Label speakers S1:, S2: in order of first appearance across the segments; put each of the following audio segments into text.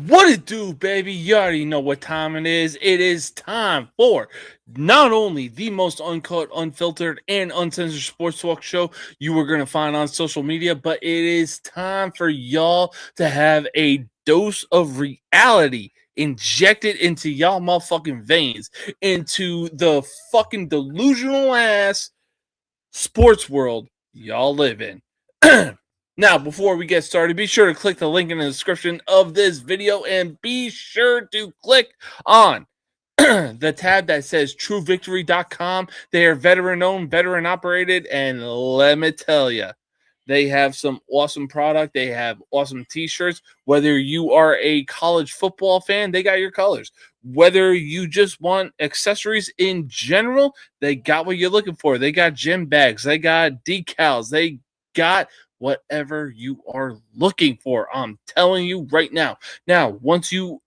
S1: What it do, baby? You already know what time it is. It is time for not only the most uncut, unfiltered, and uncensored sports talk show you are going to find on social media, but it is time for y'all to have a dose of reality injected into y'all motherfucking veins, into the fucking delusional ass sports world y'all live in. Now, before we get started, be sure to click the link in the description of this video and be sure to click on the tab that says truevictory.com. They are veteran owned, veteran operated, and let me tell you, they have some awesome product. They have awesome t-shirts. Whether you are a college football fan, they got your colors. Whether you just want accessories in general, they got what you're looking for. They got gym bags. They got decals. They got whatever you are looking for. I'm telling you right now. Now, once you're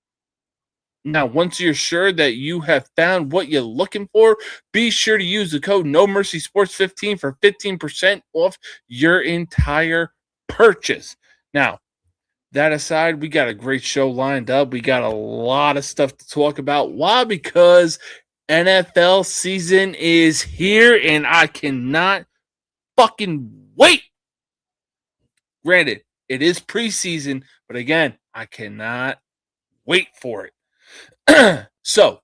S1: sure that you have found what you're looking for, be sure to use the code NoMercySports15 for 15% off your entire purchase. Now, that aside, we got a great show lined up. We got a lot of stuff to talk about. Why? Because NFL season is here and I cannot fucking wait. Granted, it is preseason, but again, I cannot wait for it. So,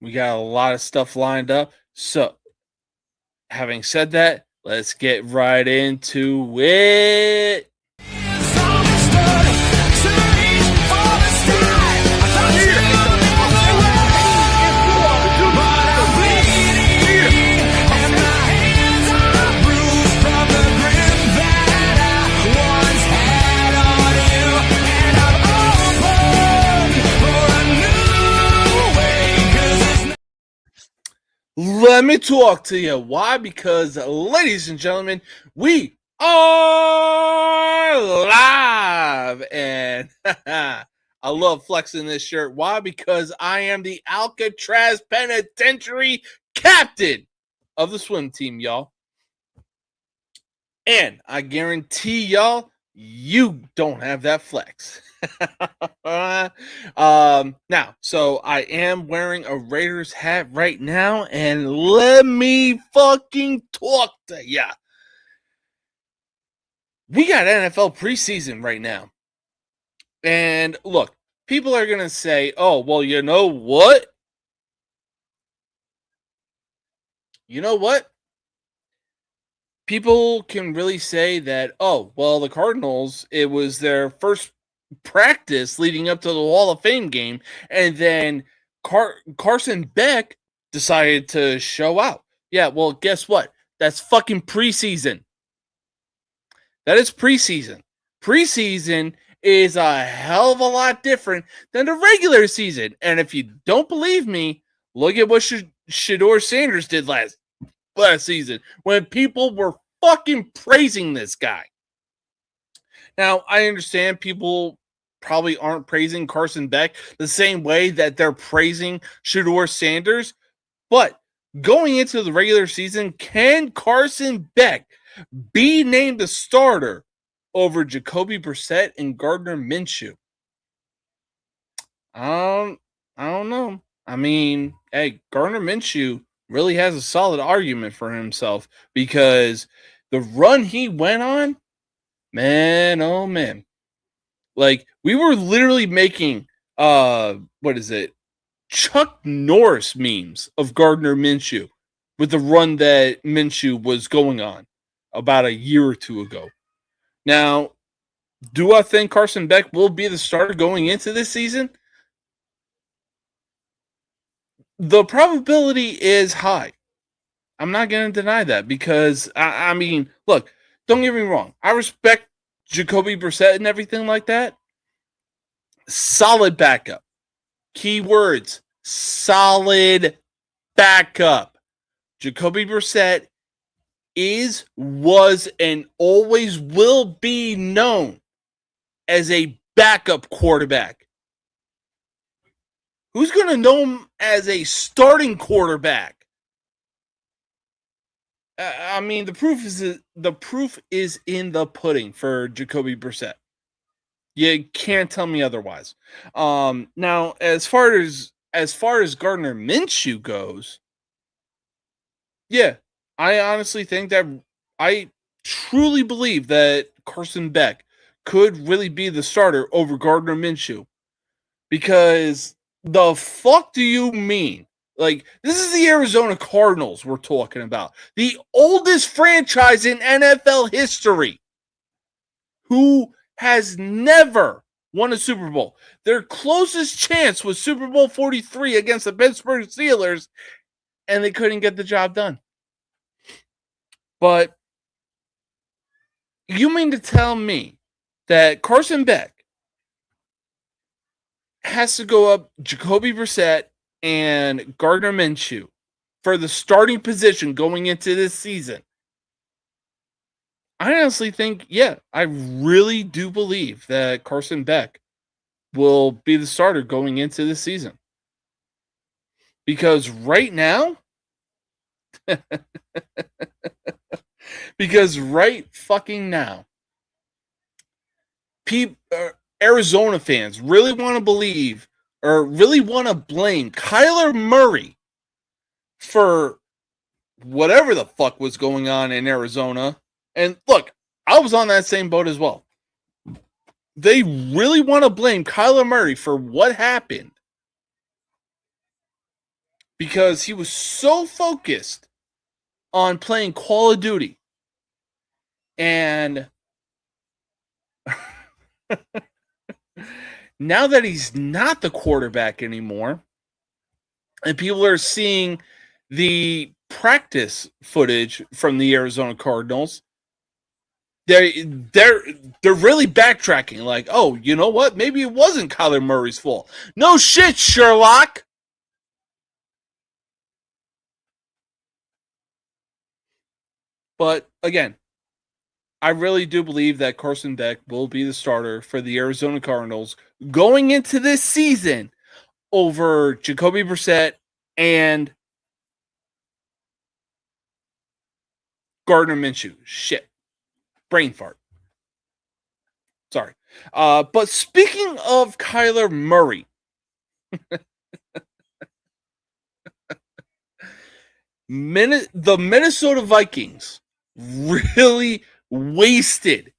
S1: we got a lot of stuff lined up. So, having said that, let's get right into it. Let me talk to you. Why? Because, ladies and gentlemen, we are live. And I love flexing this shirt. Why? Because I am the Alcatraz Penitentiary captain of the swim team, y'all. And I guarantee y'all, you don't have that flex. Now, so I am wearing a Raiders hat right now, and let me fucking talk to ya. We got NFL preseason right now. And look, people are going to say, oh, well, you know what? You know what? People can really say that, oh, well, the Cardinals, it was their first practice leading up to the Hall of Fame game, and then Carson Beck decided to show out. Yeah, well, guess what? That's fucking preseason. That is preseason. Preseason is a hell of a lot different than the regular season. And if you don't believe me, look at what Shedeur Sanders did last season when people were fucking praising this guy. Now, I understand people probably aren't praising Carson Beck the same way that they're praising Shedeur Sanders, but going into the regular season, can Carson Beck be named the starter over Jacoby Brissett and Gardner Minshew? I don't know. I mean, hey, Gardner Minshew really has a solid argument for himself because the run he went on, man, oh man. Like, we were literally making Chuck Norris memes of Gardner Minshew with the run that Minshew was going on about a year or two ago. Now, do I think Carson Beck will be the starter going into this season? The probability is high. I'm not going to deny that because, I mean, look, don't get me wrong. I respect Jacoby Brissett and everything like that. Solid backup. Keywords, solid backup. Jacoby Brissett was, and always will be known as a backup quarterback. Who's going to know him as a starting quarterback? I mean, the proof is in the pudding for Jacoby Brissett. You can't tell me otherwise. Now, as far as Gardner Minshew goes, yeah, I honestly think that I truly believe that Carson Beck could really be the starter over Gardner Minshew. Because the fuck do you mean? Like, this is the Arizona Cardinals we're talking about. The oldest franchise in NFL history who has never won a Super Bowl. Their closest chance was Super Bowl 43 against the Pittsburgh Steelers, and they couldn't get the job done. But you mean to tell me that Carson Beck has to go up Jacoby Brissett and Gardner Minshew for the starting position going into this season? I honestly think, yeah, I really do believe that Carson Beck will be the starter going into this season. Because right now, right fucking now, Arizona fans really want to believe or really want to blame Kyler Murray for whatever the fuck was going on in Arizona. And look, I was on that same boat as well. They really want to blame Kyler Murray for what happened because he was so focused on playing Call of Duty. And now that he's not the quarterback anymore, and people are seeing the practice footage from the Arizona Cardinals, they're really backtracking. Like, oh, you know what? Maybe it wasn't Kyler Murray's fault. No shit, Sherlock. But again, I really do believe that Carson Beck will be the starter for the Arizona Cardinals going into this season over Jacoby Brissett and Gardner Minshew. Shit. Brain fart. Sorry. But speaking of Kyler Murray, the Minnesota Vikings really wasted,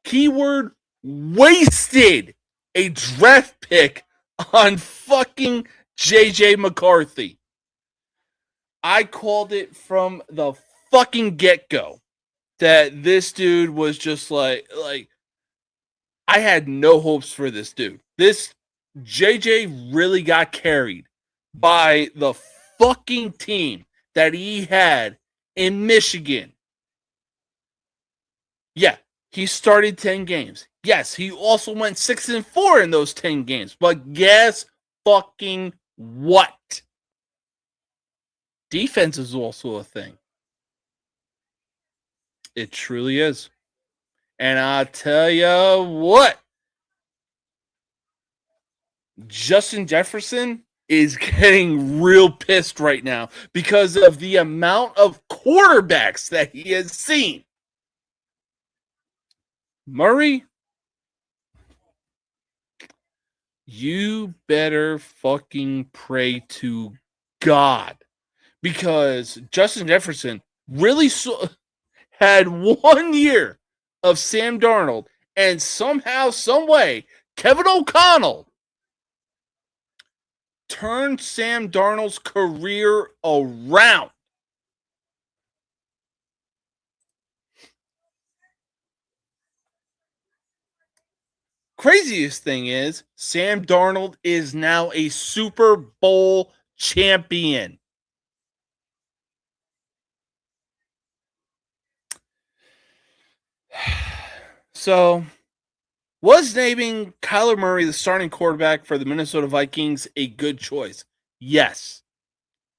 S1: keyword wasted, a draft pick on fucking JJ McCarthy. I called it from the fucking get-go that this dude was just like I had no hopes for this dude. This JJ really got carried by the fucking team that he had in Michigan. Yeah, he started 10 games. Yes, he also went 6-4 in those 10 games. But guess fucking what? Defense is also a thing. It truly is. And I'll tell you what, Justin Jefferson is getting real pissed right now because of the amount of quarterbacks that he has seen. Murray, you better fucking pray to God because Justin Jefferson really had 1 year of Sam Darnold, and somehow, some way, Kevin O'Connell turned Sam Darnold's career around. Craziest thing is, Sam Darnold is now a Super Bowl champion. So, was naming Kyler Murray the starting quarterback for the Minnesota Vikings a good choice? Yes.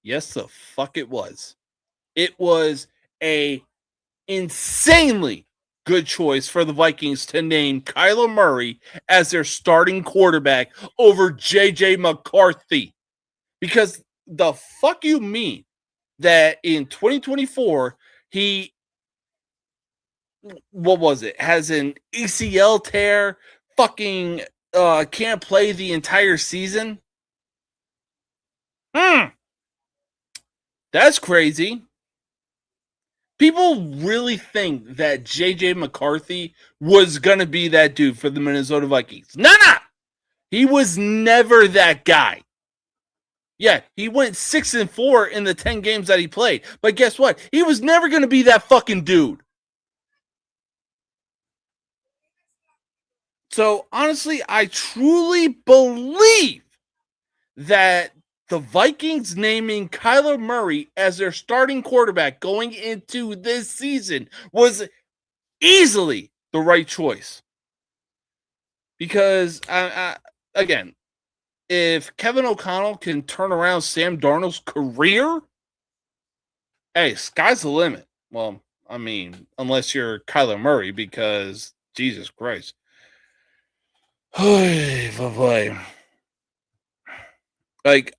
S1: Yes, the fuck it was. It was a insanely good choice for the Vikings to name Kyler Murray as their starting quarterback over JJ McCarthy. Because the fuck you mean that in 2024, he, what was it, has an ACL tear fucking can't play the entire season? That's crazy. People really think that J.J. McCarthy was going to be that dude for the Minnesota Vikings. Nah. He was never that guy. Yeah, he went 6-4 in the 10 games that he played. But guess what? He was never going to be that fucking dude. So, honestly, I truly believe that the Vikings naming Kyler Murray as their starting quarterback going into this season was easily the right choice. Because, again, if Kevin O'Connell can turn around Sam Darnold's career, hey, sky's the limit. Well, I mean, unless you're Kyler Murray, because Jesus Christ. Like,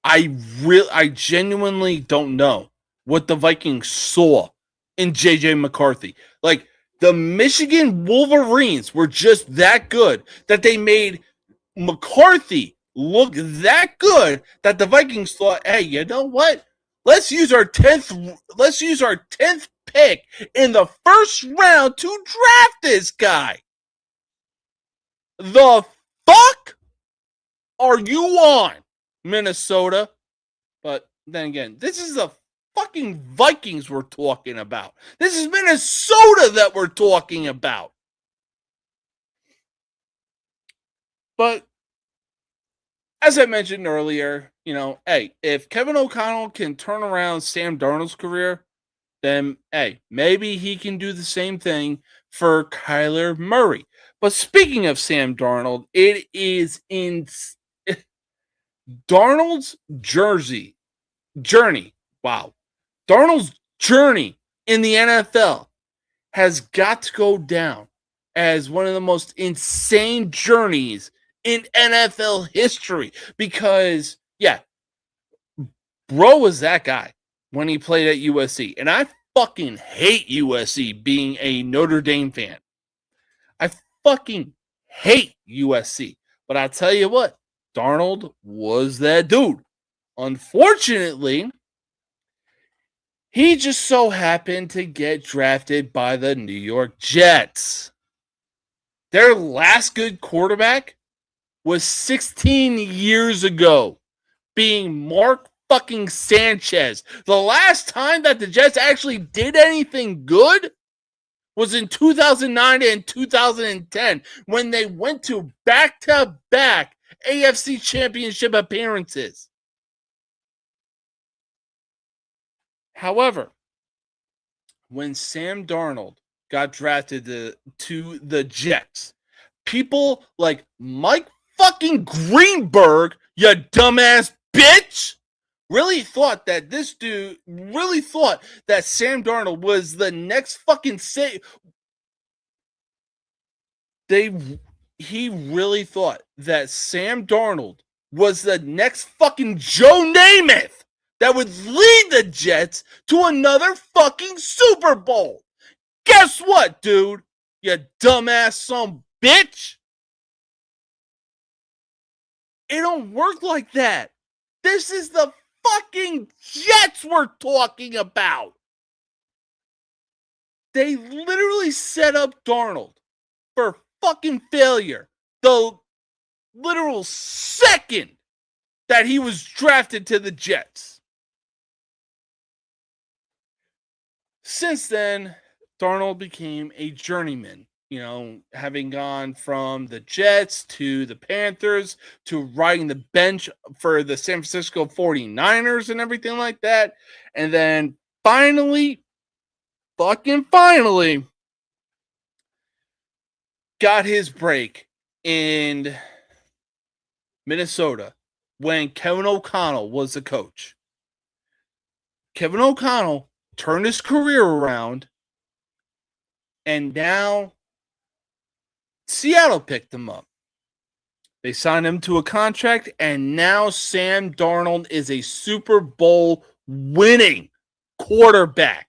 S1: I genuinely don't know what the Vikings saw in J.J. McCarthy. Like, the Michigan Wolverines were just that good that they made McCarthy look that good that the Vikings thought, hey, you know what? Let's use our 10th pick in the first round to draft this guy. The fuck are you on, Minnesota? But then again, this is the fucking Vikings we're talking about. This is Minnesota that we're talking about. But as I mentioned earlier, hey, if Kevin O'Connell can turn around Sam Darnold's career, then, hey, maybe he can do the same thing for Kyler Murray. But speaking of Sam Darnold, it is in Darnold's journey. Wow. Darnold's journey in the NFL has got to go down as one of the most insane journeys in NFL history. Because, yeah, bro was that guy when he played at USC. And I fucking hate USC being a Notre Dame fan. I fucking hate USC. But I'll tell you what, Darnold was that dude. Unfortunately, he just so happened to get drafted by the New York Jets. Their last good quarterback was 16 years ago, being Mark fucking Sanchez. The last time that the Jets actually did anything good was in 2009 and 2010 when they went to back-to-back AFC Championship appearances. However, when Sam Darnold got drafted to the Jets, people like Mike fucking Greenberg, you dumbass bitch, really thought that Sam Darnold was the next fucking he really thought that Sam Darnold was the next fucking Joe Namath that would lead the Jets to another fucking Super Bowl. Guess what, dude? You dumbass son bitch. It don't work like that. This is the fucking Jets we're talking about. They literally set up Darnold for fucking failure the literal second that he was drafted to the Jets. Since then, Darnold became a journeyman, having gone from the Jets to the Panthers to riding the bench for the San Francisco 49ers and everything like that. And then finally, got his break in Minnesota when Kevin O'Connell was the coach. Kevin O'Connell turned his career around, and now Seattle picked him up. They signed him to a contract, and now Sam Darnold is a Super Bowl winning quarterback.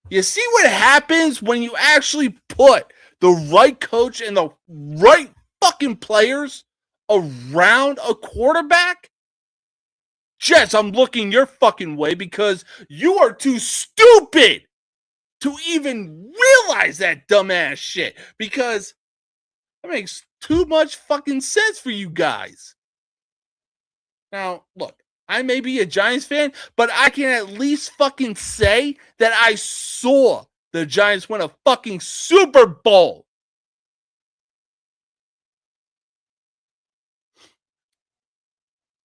S1: You see what happens when you actually put the right coach and the right fucking players around a quarterback? Jets, I'm looking your fucking way because you are too stupid to even realize that dumbass shit, because that makes too much fucking sense for you guys. Now, look, I may be a Giants fan, but I can at least fucking say that I saw the Giants win a fucking Super Bowl.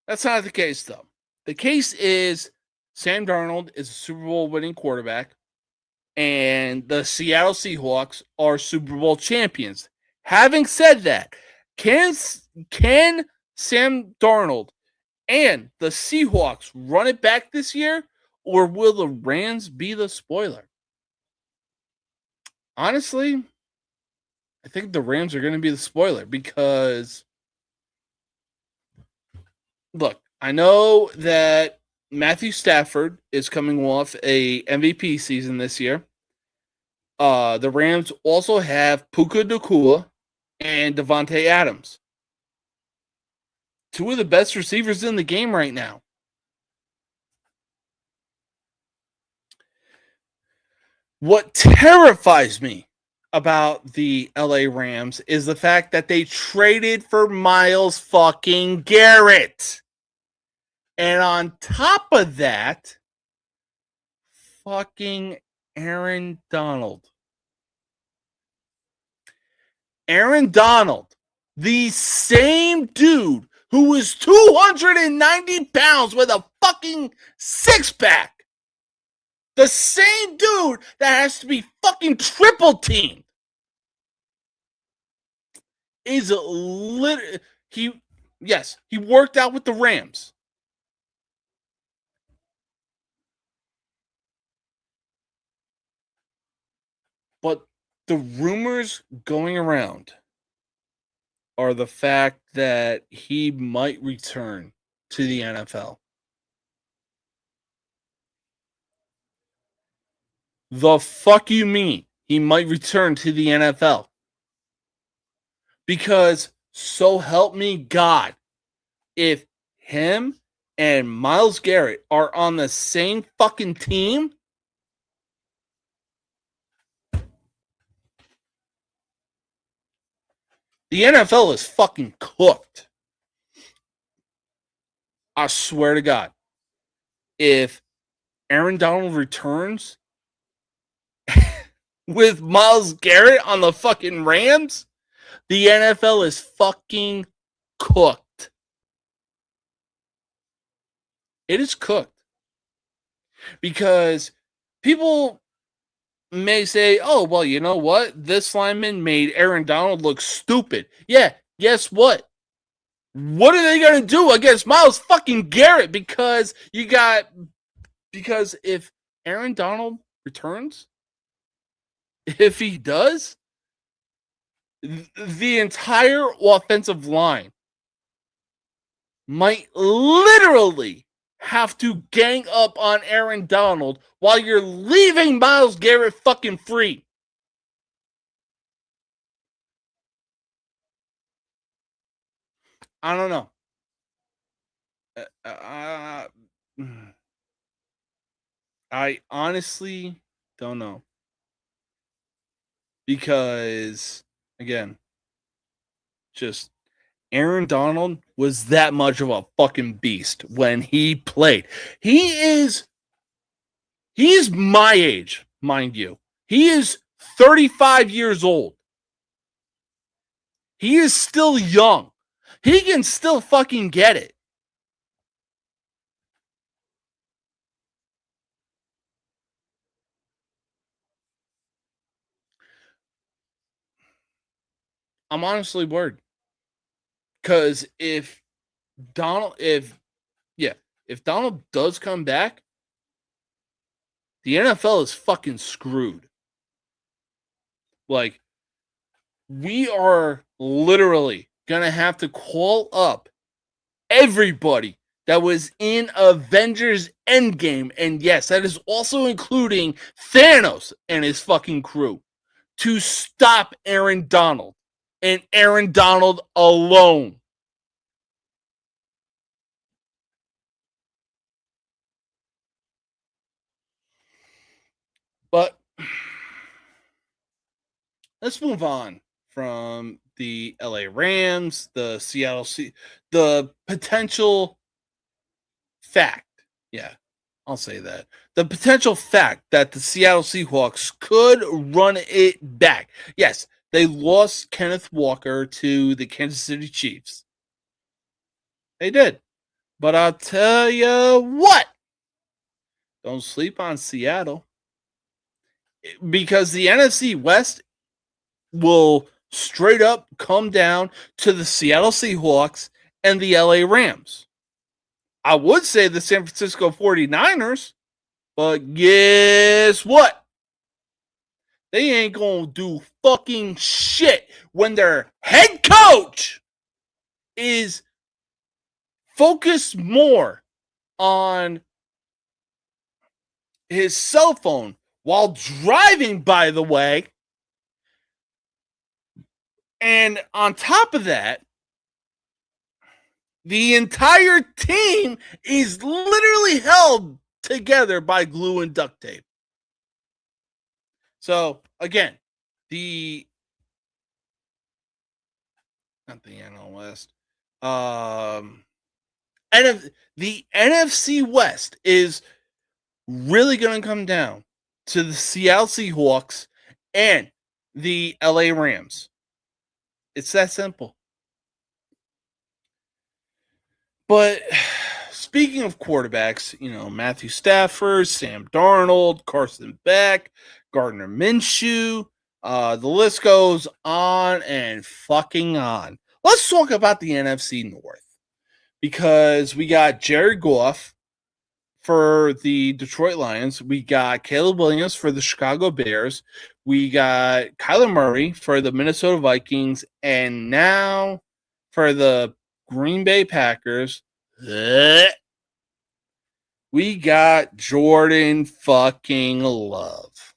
S1: That's not the case, though. The case is Sam Darnold is a Super Bowl winning quarterback, and the Seattle Seahawks are Super Bowl champions. Having said that, can Sam Darnold and the Seahawks run it back this year, or will the Rams be the spoiler? Honestly, I think the Rams are going to be the spoiler because, look, I know that Matthew Stafford is coming off a MVP season this year. The Rams also have Puka Nacua and Devontae Adams, two of the best receivers in the game right now. What terrifies me about the LA Rams is the fact that they traded for Myles fucking Garrett. And on top of that, fucking Aaron Donald. Aaron Donald, the same dude who was 290 pounds with a fucking six-pack. The same dude that has to be fucking triple teamed is he worked out with the Rams. But the rumors going around are the fact that he might return to the NFL. The fuck you mean he might return to the NFL? Because so help me God, if him and Myles Garrett are on the same fucking team, the NFL is fucking cooked. I swear to God. If Aaron Donald returns with Myles Garrett on the fucking Rams, the NFL is fucking cooked. It is cooked. Because people may say, oh, well, you know what? This lineman made Aaron Donald look stupid. Yeah, guess what? What are they going to do against Myles fucking Garrett? Because if Aaron Donald returns, if he does, the entire offensive line might literally have to gang up on Aaron Donald while you're leaving Myles Garrett fucking free. I don't know. I honestly don't know. Because, again, just Aaron Donald was that much of a fucking beast when he played. He's my age, mind you. He is 35 years old. He is still young. He can still fucking get it. I'm honestly worried. Because if Donald does come back, the NFL is fucking screwed. Like, we are literally gonna have to call up everybody that was in Avengers Endgame. And yes, that is also including Thanos and his fucking crew to stop Aaron Donald and Aaron Donald alone. But let's move on from the LA Rams, the the potential fact. Yeah, I'll say that. The potential fact that the Seattle Seahawks could run it back. Yes, they lost Kenneth Walker to the Kansas City Chiefs. They did. But I'll tell you what. Don't sleep on Seattle. Because the NFC West will straight up come down to the Seattle Seahawks and the LA Rams. I would say the San Francisco 49ers, but guess what? They ain't gonna do fucking shit when their head coach is focused more on his cell phone while driving, by the way. And on top of that, the entire team is literally held together by glue and duct tape. So, again, not the NL West. The NFC West is really going to come down to the Seattle Seahawks and the LA Rams. It's that simple. But speaking of quarterbacks, Matthew Stafford, Sam Darnold, Carson Beck, Gardner Minshew, the list goes on and fucking on. Let's talk about the NFC North. Because we got Jared Goff for the Detroit Lions. We got Caleb Williams for the Chicago Bears. We got Kyler Murray for the Minnesota Vikings. And now for the Green Bay Packers, we got Jordan fucking Love.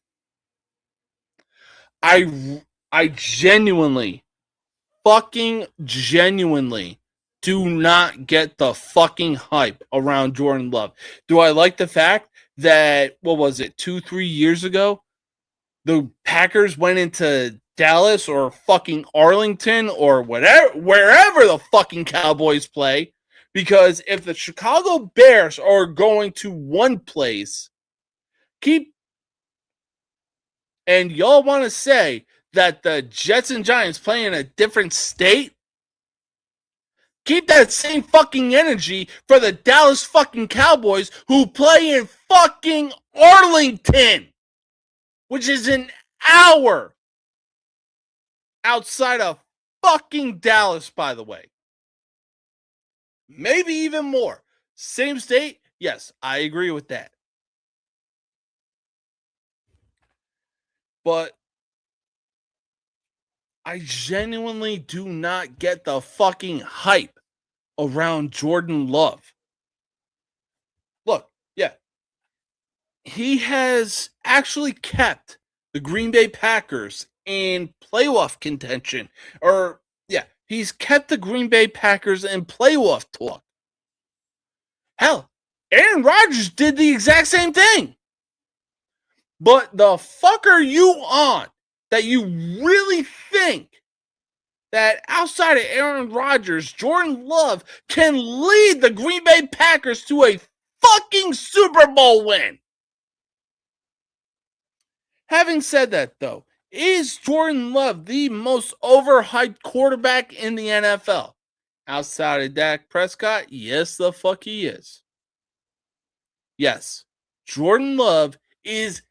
S1: I genuinely do not get the fucking hype around Jordan Love. Do I like the fact that, 2-3 years ago, the Packers went into Dallas or fucking Arlington or wherever the fucking Cowboys play? Because if the Chicago Bears are going to one place, and y'all want to say that the Jets and Giants play in a different state, keep that same fucking energy for the Dallas fucking Cowboys who play in fucking Arlington, which is an hour outside of fucking Dallas, by the way. Maybe even more. Same state? Yes, I agree with that. But I genuinely do not get the fucking hype around Jordan Love. Look, yeah. He has actually kept the Green Bay Packers in playoff contention. He's kept the Green Bay Packers in playoff talk. Hell, Aaron Rodgers did the exact same thing. But the fuck are you on that you really think that outside of Aaron Rodgers, Jordan Love can lead the Green Bay Packers to a fucking Super Bowl win? Having said that, though, is Jordan Love the most overhyped quarterback in the NFL? Outside of Dak Prescott? Yes, the fuck he is. Yes, Jordan Love is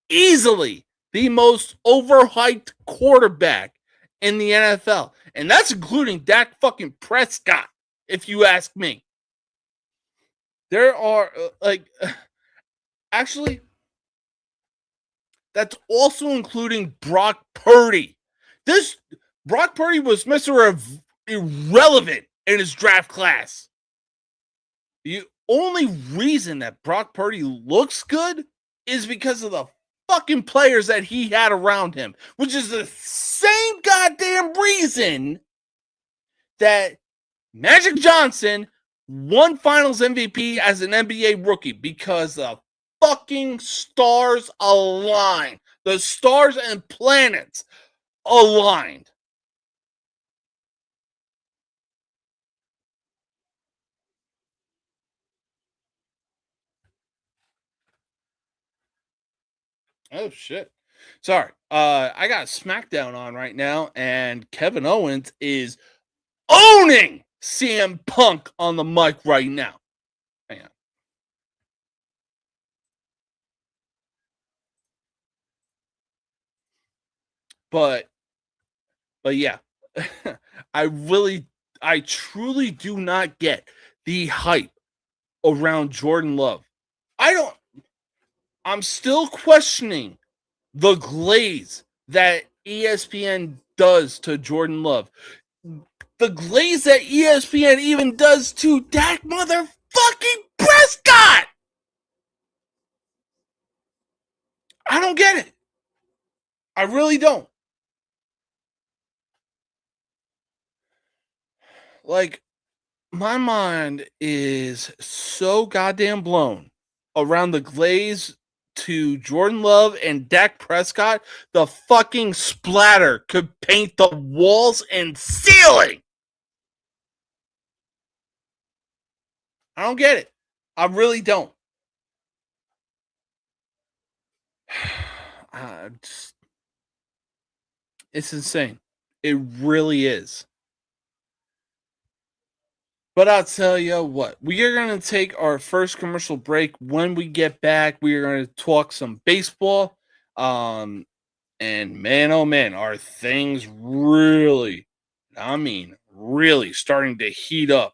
S1: easily the most overhyped quarterback in the NFL. And that's including Dak fucking Prescott, if you ask me. There are, actually, that's also including Brock Purdy. Brock Purdy was Mr. Irrelevant in his draft class. The only reason that Brock Purdy looks good is because of the fucking players that he had around him, which is the same goddamn reason that Magic Johnson won Finals MVP as an NBA rookie, because the fucking stars aligned. The stars and planets aligned. Oh shit. Sorry. I got SmackDown on right now, and Kevin Owens is owning CM Punk on the mic right now. Hang on. But yeah, I truly do not get the hype around Jordan Love. I'm still questioning the glaze that ESPN does to Jordan Love. The glaze that ESPN even does to Dak motherfucking Prescott. I don't get it. I really don't. Like, my mind is so goddamn blown around the glaze to Jordan Love and Dak Prescott. The fucking splatter could paint the walls and ceiling. I don't get it. I really don't. It's insane. It really is. But I'll tell you what, we are going to take our first commercial break. When we get back, we are going to talk some baseball. And man, oh man, are things really starting to heat up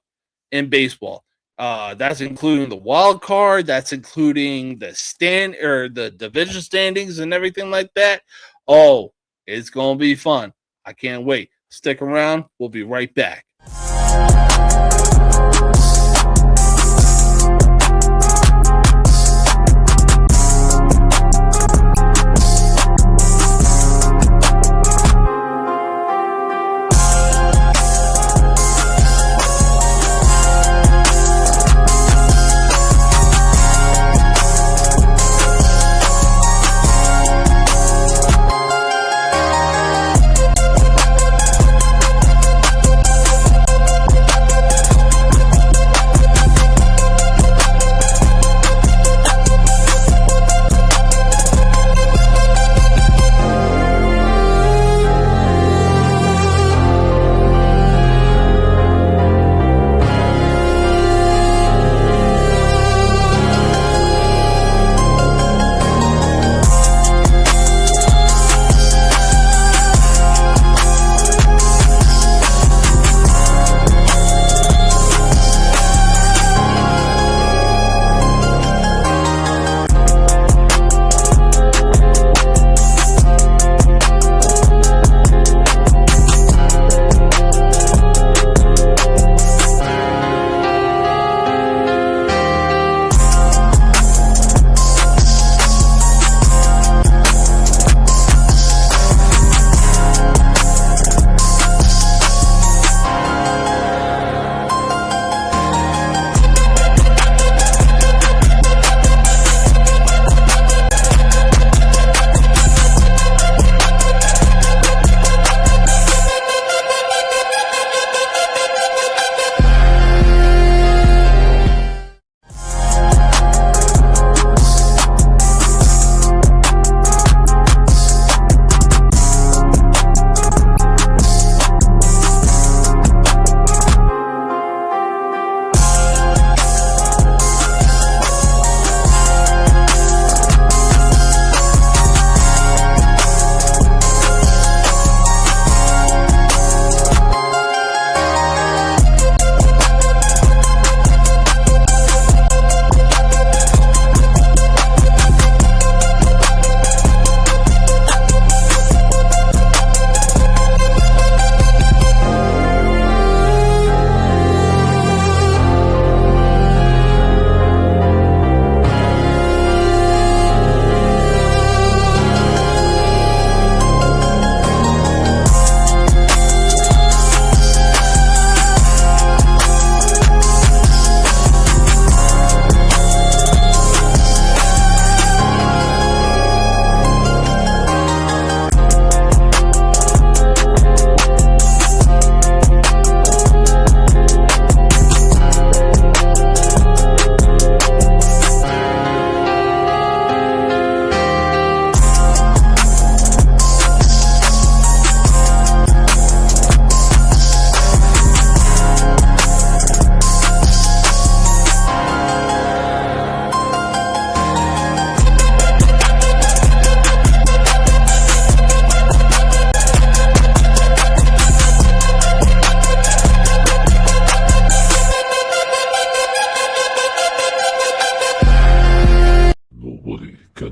S1: in baseball. That's including the wild card. That's including the division standings and everything like that. Oh, it's going to be fun. I can't wait. Stick around. We'll be right back.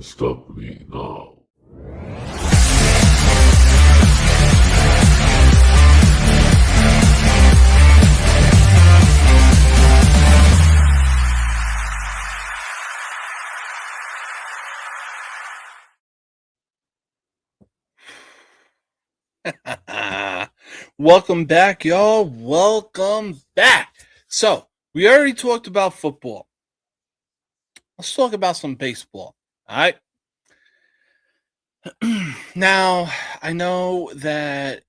S2: can't stop me now.
S1: Welcome back, y'all. Welcome back. So, we already talked about football. Let's talk about some baseball. All right. Now, I know that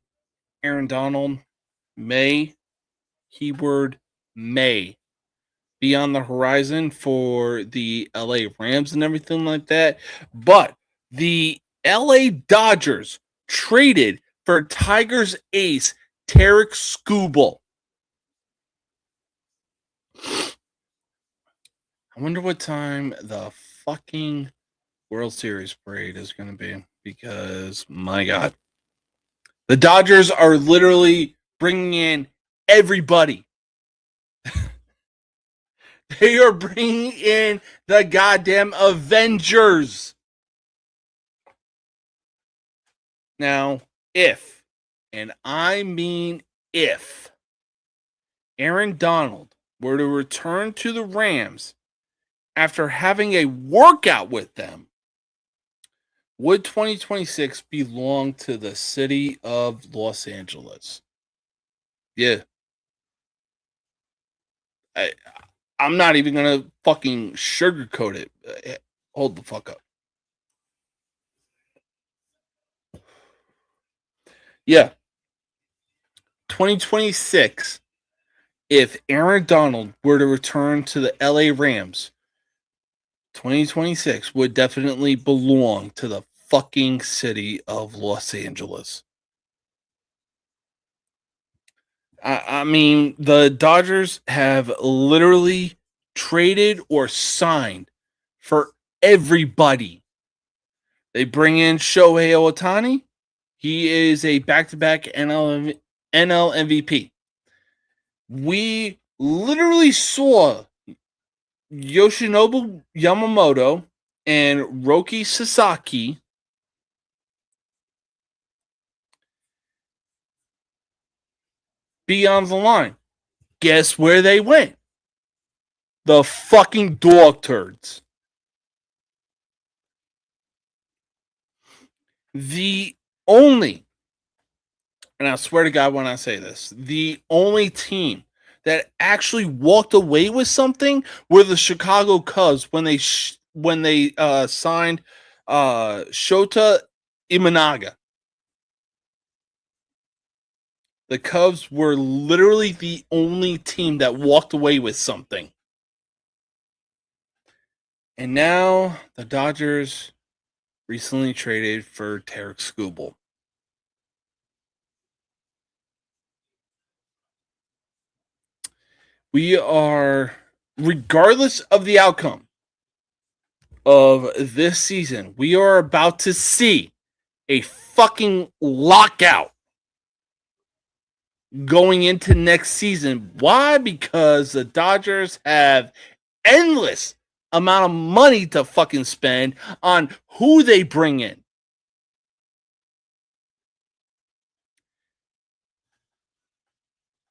S1: Aaron Donald keyword may, be on the horizon for the LA Rams and everything like that. But the LA Dodgers traded for Tigers ace Tarek Skubal. I wonder what time the fucking World Series parade is going to be, because my God, the Dodgers are literally bringing in everybody. They are bringing in the goddamn Avengers. Now, if, and I mean if, Aaron Donald were to return to the Rams after having a workout with them, would 2026 belong to the city of Los Angeles? Yeah. I'm not even going to fucking sugarcoat it. Hold the fuck up. Yeah. 2026, if Aaron Donald were to return to the LA Rams, 2026 would definitely belong to the fucking city of Los Angeles. I mean, the Dodgers have literally traded or signed for everybody. They bring in Shohei Ohtani. He is a back-to-back NL MVP. We literally saw Yoshinobu Yamamoto and Roki Sasaki be on the line. Guess where they went? The fucking dog turds. The only, and I swear to God when I say this, the only team that actually walked away with something were the Chicago Cubs when they signed Shota Imanaga. The Cubs were literally the only team that walked away with something. And now the Dodgers recently traded for Tarek Skubal. We are, regardless of the outcome of this season, we are about to see a fucking lockout going into next season. Why? Because the Dodgers have endless amount of money to fucking spend on who they bring in.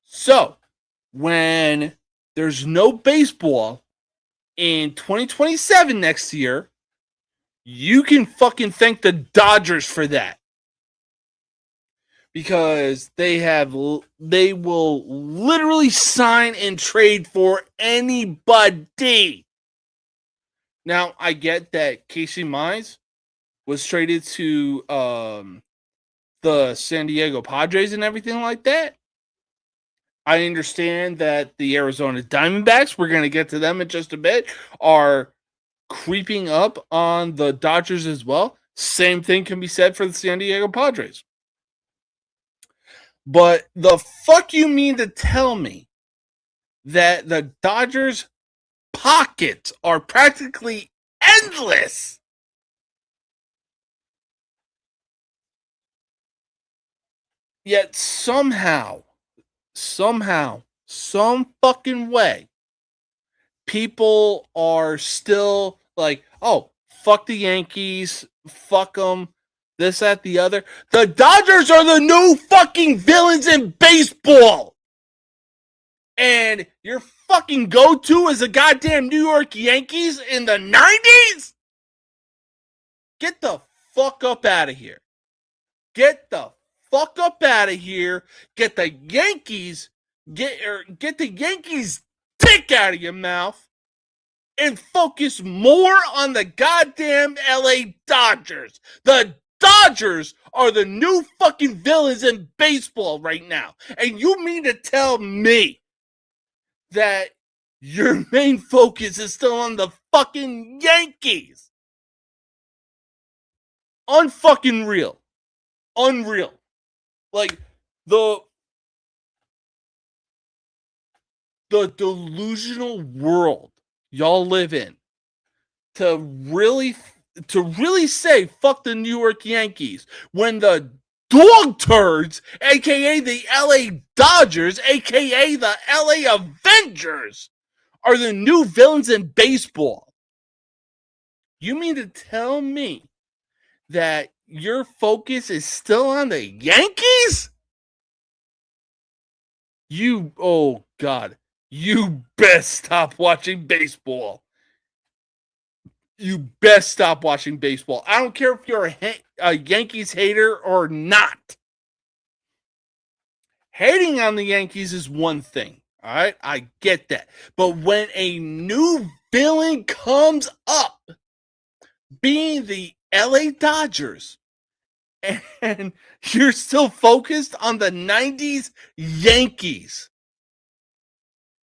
S1: So, when there's no baseball in 2027 next year, you can fucking thank the Dodgers for that. Because they will literally sign and trade for anybody. Now, I get that Casey Mize was traded to the San Diego Padres and everything like that. I understand that the Arizona Diamondbacks, we're going to get to them in just a bit, are creeping up on the Dodgers as well. Same thing can be said for the San Diego Padres. But the fuck you mean to tell me that the Dodgers' pockets are practically endless? Yet somehow, some fucking way, people are still like, oh, fuck the Yankees, fuck them, this, that, the other. The Dodgers are the new fucking villains in baseball. And your fucking go-to is the goddamn New York Yankees in the 90s? Get the fuck up out of here. Get the fuck up out of here. Get the Yankees, get the Yankees dick out of your mouth and focus more on the goddamn LA Dodgers. The Dodgers are the new fucking villains in baseball right now. And you mean to tell me that your main focus is still on the fucking Yankees? Unfucking real. Unreal. Like, the delusional world y'all live in to really say fuck the New York Yankees when the dog turds, aka the LA Dodgers, aka the LA Avengers, are the new villains in baseball. You mean to tell me that your focus is still on the Yankees? Oh God, you best stop watching baseball. You best stop watching baseball. I don't care if you're a Yankees hater or not. Hating on the Yankees is one thing, all right? I get that. But when a new villain comes up, being the LA Dodgers, and you're still focused on the 90s Yankees,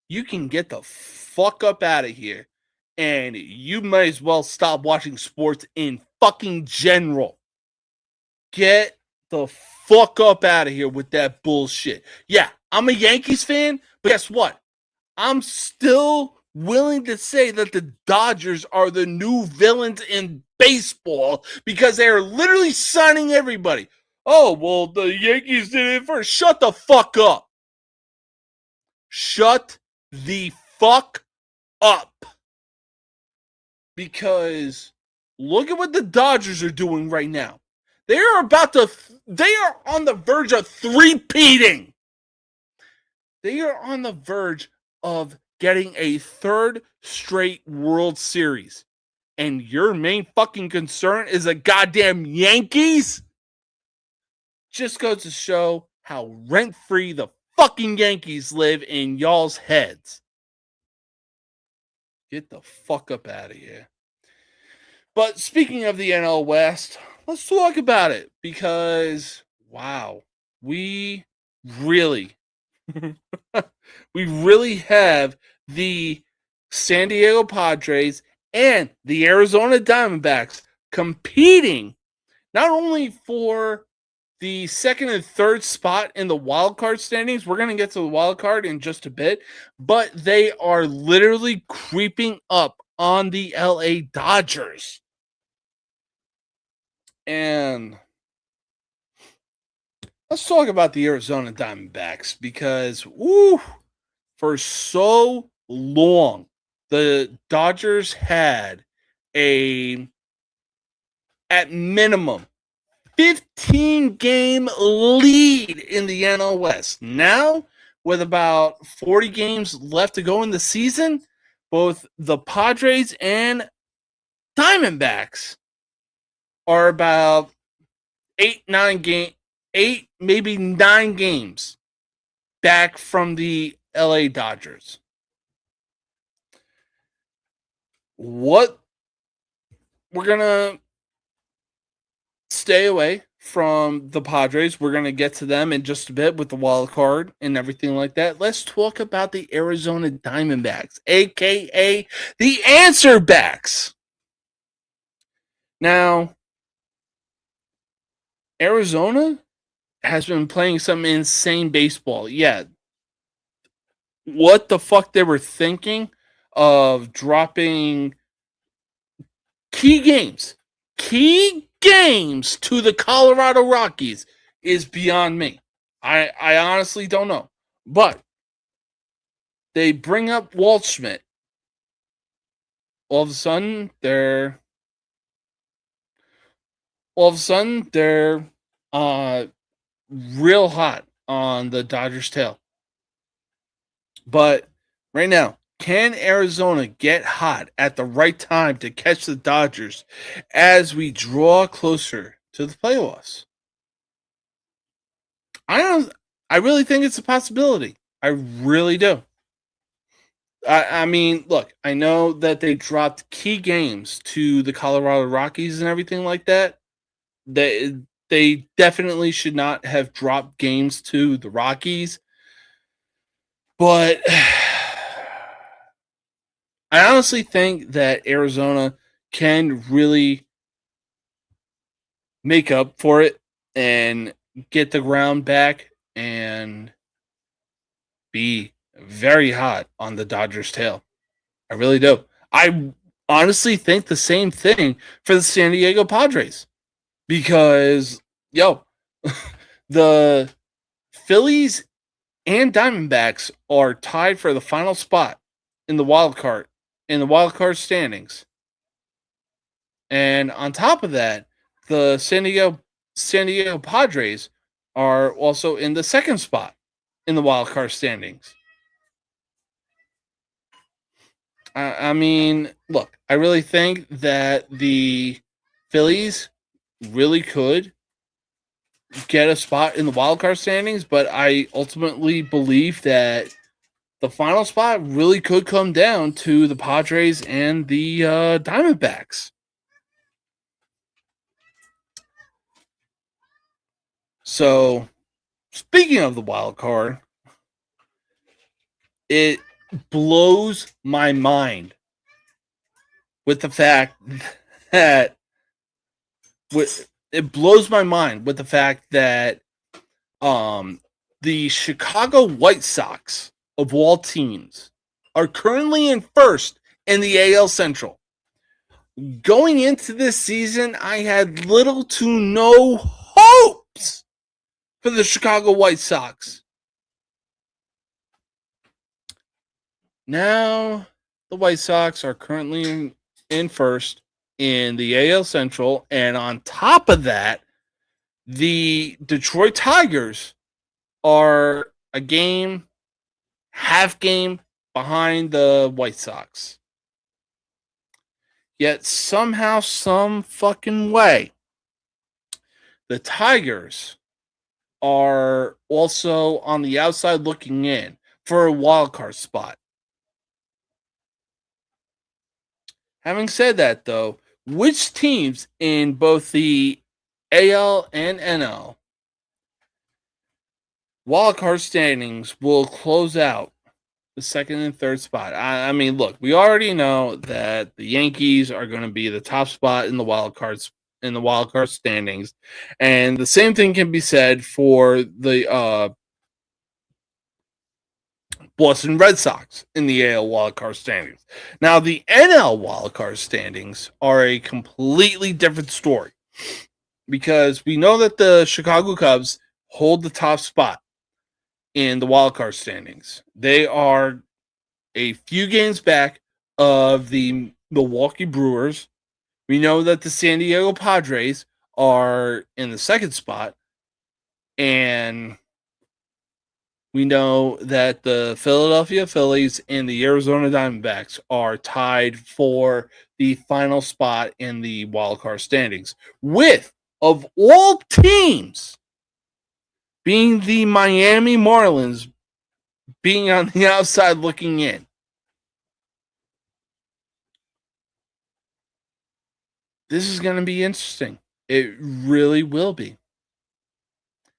S1: you can get the fuck up out of here. And you might as well stop watching sports in fucking general. Get the fuck up out of here with that bullshit. Yeah, I'm a Yankees fan, but guess what? I'm still willing to say that the Dodgers are the new villains in baseball because they are literally signing everybody. Oh, well, the Yankees did it first. Shut the fuck up. Shut the fuck up. Because look at what the Dodgers are doing right now. They are on the verge of three-peating. They are on the verge of getting a third straight World Series. And your main fucking concern is the goddamn Yankees? Just goes to show how rent-free the fucking Yankees live in y'all's heads. Get the fuck up out of here. But speaking of the NL West, let's talk about it because, wow, we really have the San Diego Padres and the Arizona Diamondbacks competing not only for the second and third spot in the wild card standings. We're going to get to the wild card in just a bit, but they are literally creeping up on the LA Dodgers. And let's talk about the Arizona Diamondbacks because, for so long, the Dodgers had at minimum, 15-game lead in the NL West. Now, with about 40 games left to go in the season, both the Padres and Diamondbacks are about 8, maybe 9 games back from the LA Dodgers. We're going to stay away from the Padres. We're going to get to them in just a bit with the wild card and everything like that. Let's talk about the Arizona Diamondbacks, a.k.a. the Answerbacks. Now, Arizona has been playing some insane baseball. Yeah. What the fuck they were thinking of dropping key games to the Colorado Rockies is beyond me. I honestly don't know. But they bring up Walt Schmidt. All of a sudden, they're all of a sudden they're real hot on the Dodgers' tail. But right now, can Arizona get hot at the right time to catch the Dodgers as we draw closer to the playoffs? I really think it's a possibility. I really do. I mean, look, I know that they dropped key games to the Colorado Rockies and everything like that. They definitely should not have dropped games to the Rockies. But I honestly think that Arizona can really make up for it and get the ground back and be very hot on the Dodgers' tail. I really do. I honestly think the same thing for the San Diego Padres because, the Phillies and Diamondbacks are tied for the final spot in the wild card standings. And on top of that, the San Diego Padres are also in the second spot in the wild card standings. I mean, look, I really think that the Phillies really could get a spot in the wild card standings, but I ultimately believe that the final spot really could come down to the Padres and the Diamondbacks. So, speaking of the wild card, it blows my mind with the fact that the Chicago White Sox of all teams are currently in first in the AL Central. Going into this season, I had little to no hopes for the Chicago White Sox. Now, the White Sox are currently in first in the AL Central, and on top of that, the Detroit Tigers are a half game behind the White Sox. Yet somehow, some fucking way, the Tigers are also on the outside looking in for a wild card spot. Having said that, though, which teams in both the AL and NL wildcard standings will close out the second and third spot? I mean, look, we already know that the Yankees are going to be the top spot in the wild card standings, and the same thing can be said for the Boston Red Sox in the AL wildcard standings. Now, the NL wildcard standings are a completely different story because we know that the Chicago Cubs hold the top spot in the wildcard standings. They are a few games back of the Milwaukee Brewers. We know that the San Diego Padres are in the second spot, and we know that the Philadelphia Phillies and the Arizona Diamondbacks are tied for the final spot in the wildcard standings, with, of all teams, being the Miami Marlins being on the outside looking in. This is going to be interesting. It really will be.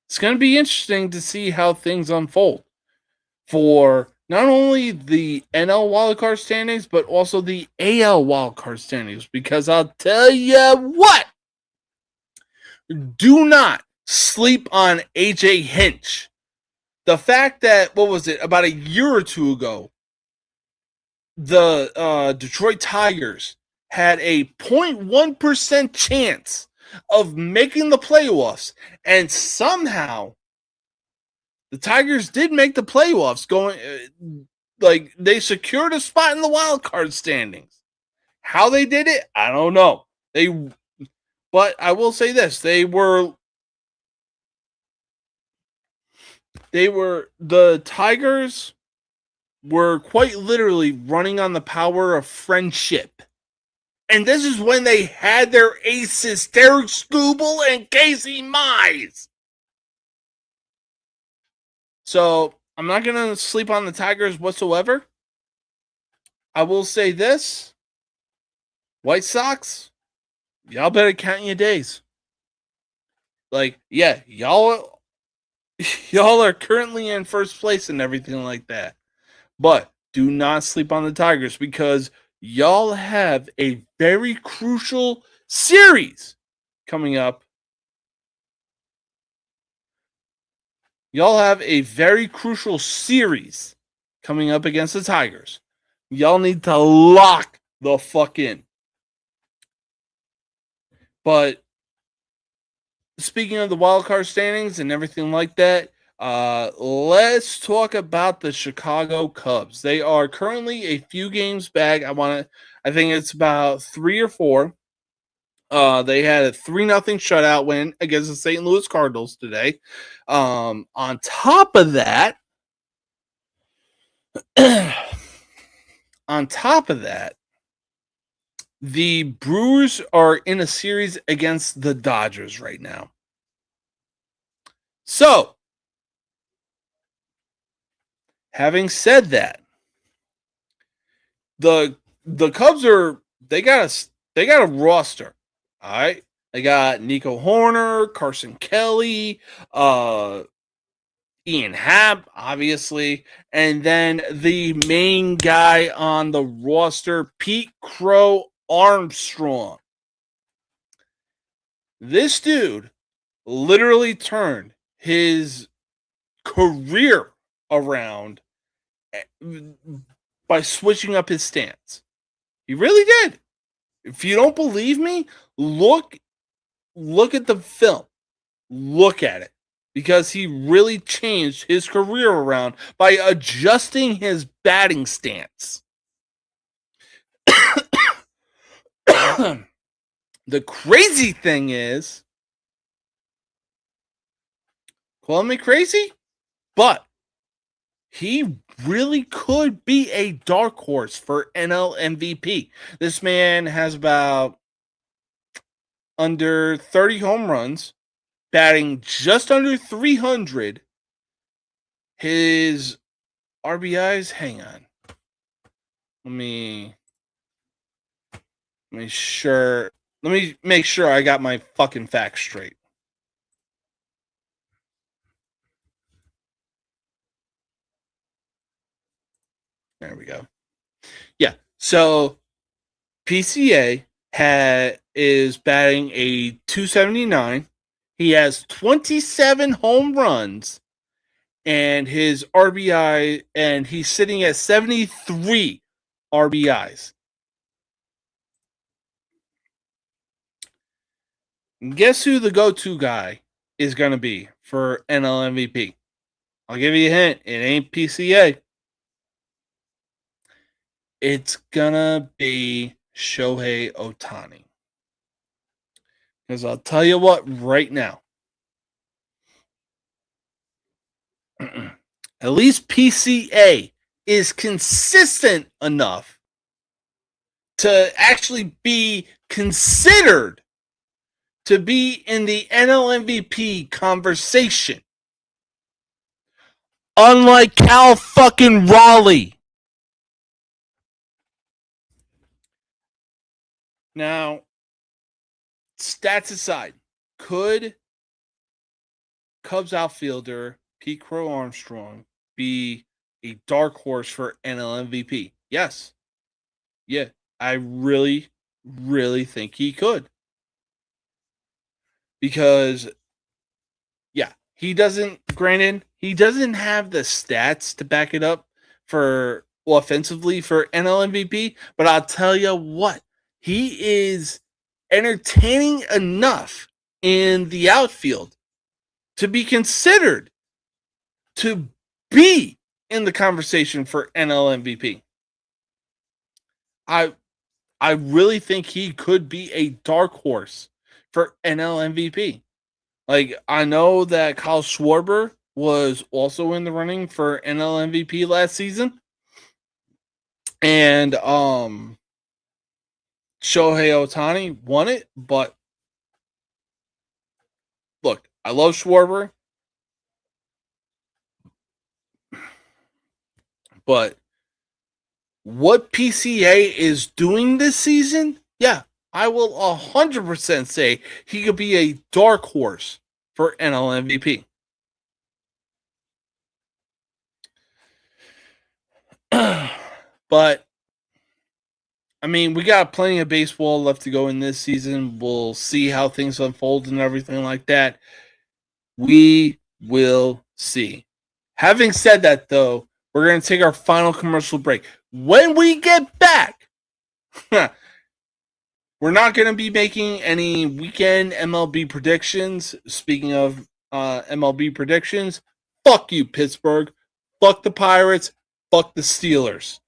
S1: It's going to be interesting to see how things unfold for not only the NL wildcard standings, but also the AL wildcard standings. Because I'll tell you what, do not sleep on AJ Hinch. The fact that, about a year or two ago, the Detroit Tigers had a 0.1% chance of making the playoffs, and somehow the Tigers did make the playoffs. They secured a spot in the wild card standings. How they did it, I don't know. But I will say this: the Tigers were quite literally running on the power of friendship. And this is when they had their aces, Derek Skubal and Casey Mize. So I'm not going to sleep on the Tigers whatsoever. I will say this: White Sox, y'all better count your days. Like, yeah, y'all are currently in first place and everything like that. But do not sleep on the Tigers because y'all have a very crucial series coming up. Y'all have a very crucial series coming up against the Tigers. Y'all need to lock the fuck in. But speaking of the wild card standings and everything like that, let's talk about the Chicago Cubs. They are currently a few games back. I think it's about 3 or 4. They had a 3-0 shutout win against the St. Louis Cardinals today. On top of that, the Brewers are in a series against the Dodgers right now. So, having said that, the Cubs they got a roster. All right. They got Nico Horner, Carson Kelly, Ian Happ, obviously, and then the main guy on the roster, Pete Crow-Armstrongbe. This dude literally turned his career around by switching up his stance. He really did. If you don't believe me, look at the film. Look at it. Because he really changed his career around by adjusting his batting stance. The crazy thing is, call me crazy, but he really could be a dark horse for NLMVP. This man has about under 30 home runs, batting just under 300. His RBIs, hang on. Let me make sure I got my fucking facts straight. There we go. Yeah. So PCA is batting a 279. He has 27 home runs and his RBI, and he's sitting at 73 RBIs. Guess who the go-to guy is going to be for NL MVP? I'll give you a hint. It ain't PCA. It's going to be Shohei Ohtani. Because I'll tell you what right now. At least PCA is consistent enough to actually be considered to be in the NL MVP conversation. Unlike Cal fucking Raleigh. Now, stats aside, could Cubs outfielder Pete Crow-Armstrongbe be a dark horse for NL MVP? Yes. Yeah, I really, really think he could. Because, yeah, he doesn't have the stats to back it up for offensively for NL MVP, but I'll tell you what, he is entertaining enough in the outfield to be considered to be in the conversation for NL MVP. I really think he could be a dark horse for NL MVP. Like, I know that Kyle Schwarber was also in the running for NL MVP last season. And Shohei Ohtani won it, but look, I love Schwarber, but what PCA is doing this season, yeah, I will 100% say he could be a dark horse for NL MVP. But, I mean, we got plenty of baseball left to go in this season. We'll see how things unfold and everything like that. We will see. Having said that, though, we're going to take our final commercial break. When we get back, we're not going to be making any weekend MLB predictions. Speaking of MLB predictions, fuck you, Pittsburgh. Fuck the Pirates. Fuck the Steelers.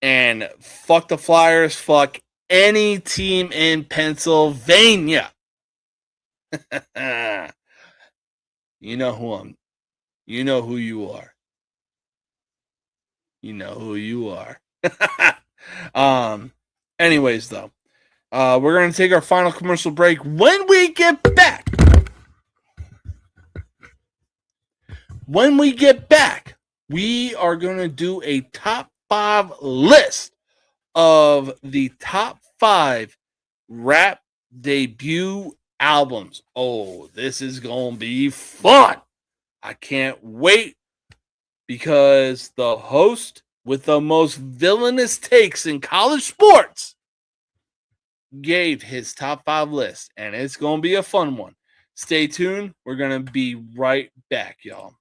S1: And fuck the Flyers. Fuck any team in Pennsylvania. You know who you are. You know who you are. Anyways, though, we're going to take our final commercial break. When we get back, we are going to do a top 5 list of the top 5 rap debut albums. Oh, this is going to be fun. I can't wait, because the host with the most villainous takes in college sports gave his top 5 list, and it's going to be a fun one. Stay tuned. We're going to be right back, y'all.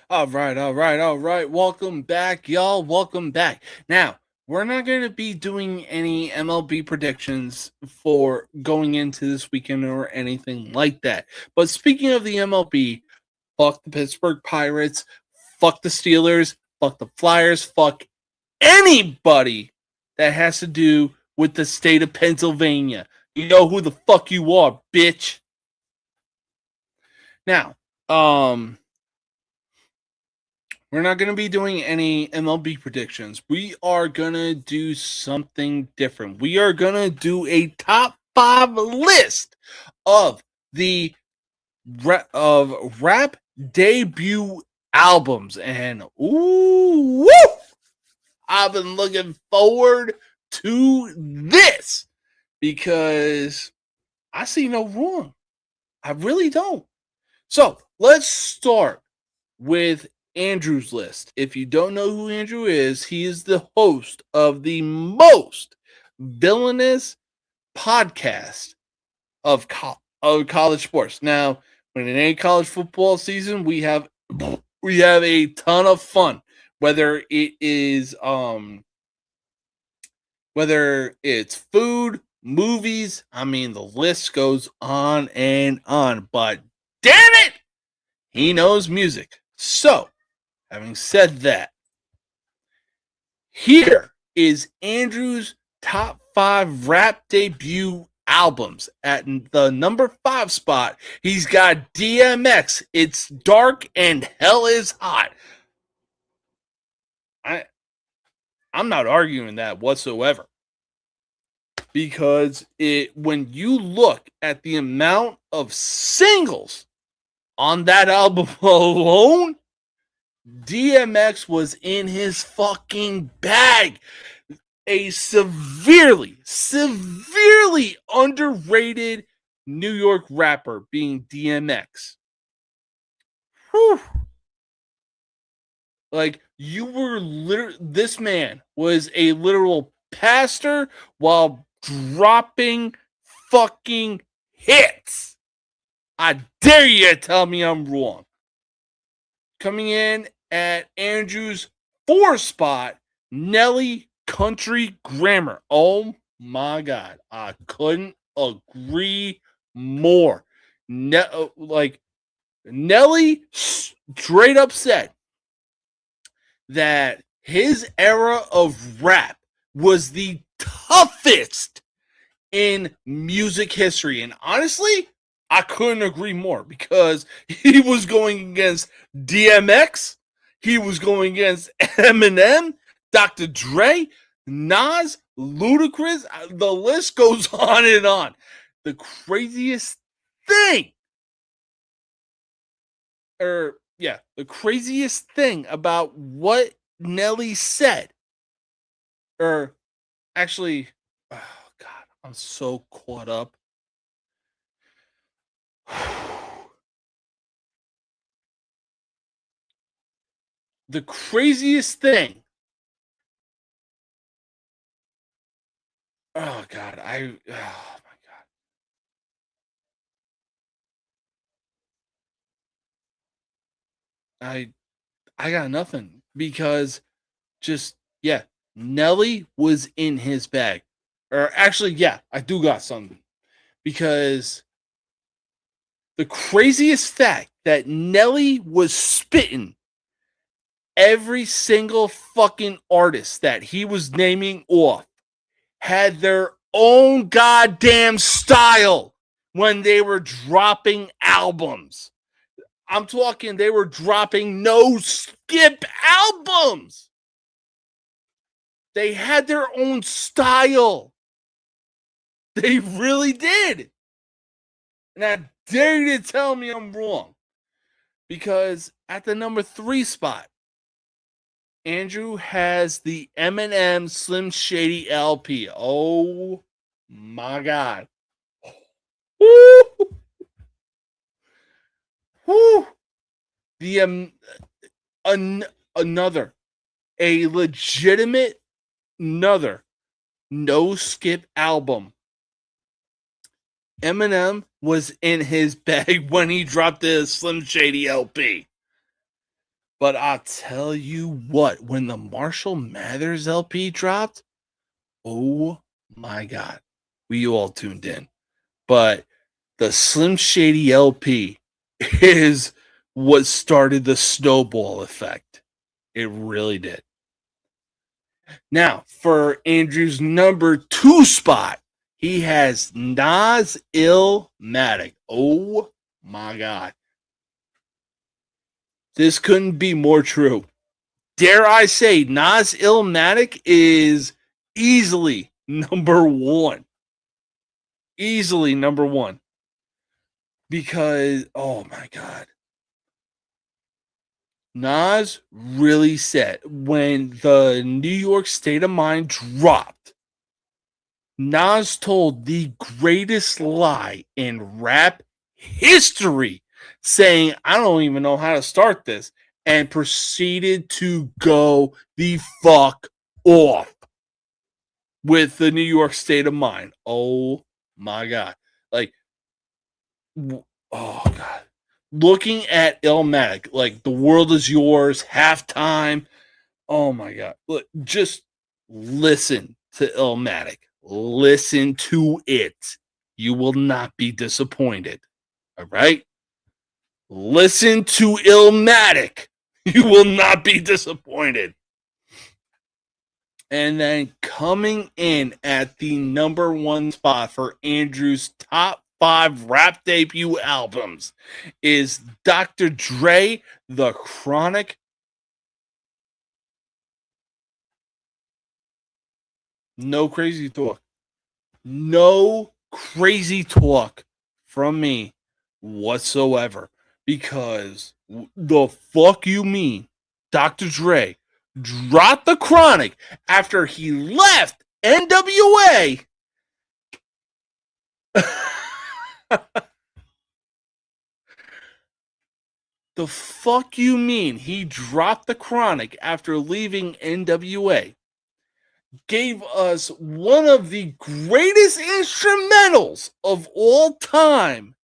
S1: All right. Welcome back, y'all. Welcome back. Now, we're not going to be doing any MLB predictions for going into this weekend or anything like that. But speaking of the MLB, fuck the Pittsburgh Pirates, fuck the Steelers, fuck the Flyers, fuck anybody that has to do with the state of Pennsylvania. You know who the fuck you are, bitch. Now, we're not going to be doing any MLB predictions. We are going to do something different. We are going to do a top 5 list of the rap debut albums. And ooh, woo, I've been looking forward to this because I see no wrong. I really don't. So let's start with Andrew's list. If you don't know who Andrew is, he is the host of the most villainous podcast of college sports. Now, when it ain't college football season, we have a ton of fun. Whether it's food, movies, I mean the list goes on and on. But damn it, he knows music. So, having said that, here is Andrew's top 5 rap debut albums. At the number 5 spot, he's got DMX, It's Dark and Hell is Hot. I'm not arguing that whatsoever. Because when you look at the amount of singles on that album alone, DMX was in his fucking bag. A severely underrated New York rapper being DMX. Whew. Like, you were this man was a literal pastor while dropping fucking hits. I dare you to tell me I'm wrong. Coming in at Andrew's 4 spot, Nelly Country Grammar. Oh my God. I couldn't agree more. Nelly straight up said that his era of rap was the toughest in music history. And honestly, I couldn't agree more because he was going against DMX, he was going against Eminem, Dr. Dre, Nas, Ludacris. The list goes on and on. The craziest thing, the craziest thing about what Nelly said, oh God, I'm so caught up. The craziest thing. Oh God, oh my God. I got nothing because Nelly was in his bag. Or actually, I do got something. Because the craziest fact that Nelly was spitting every single fucking artist that he was naming off had their own goddamn style when they were dropping albums. I'm talking they were dropping no skip albums. They had their own style. They really did. And I dare you to tell me I'm wrong. Because at the number 3 spot, Andrew has the Eminem Slim Shady LP. Oh my God. Woo! Woo! The another no skip album. Eminem was in his bag when he dropped the Slim Shady LP. But I'll tell you what, when the Marshall Mathers LP dropped, oh my God, we all tuned in. But the Slim Shady LP is what started the snowball effect. It really did. Now, for Andrew's number 2 spot, he has Nas Illmatic. Oh my God. This couldn't be more true. Dare I say, Nas Illmatic is easily number 1. Easily number 1. Because, oh my God. Nas really said when the New York State of Mind dropped, Nas told the greatest lie in rap history, saying, I don't even know how to start this, and proceeded to go the fuck off with the New York State of Mind. Oh my God. Like, oh God. Looking at Illmatic, like The World Is Yours, Halftime. Oh my God. Look, just listen to Illmatic. Listen to it. You will not be disappointed. All right? Listen to Illmatic. You will not be disappointed. And then coming in at the number 1 spot for Andrew's top 5 rap debut albums is Dr. Dre, The Chronic. No crazy talk. No crazy talk from me whatsoever. Because the fuck you mean Dr. Dre dropped The Chronic after he left NWA? The fuck you mean he dropped The Chronic after leaving NWA? Gave us one of the greatest instrumentals of all time,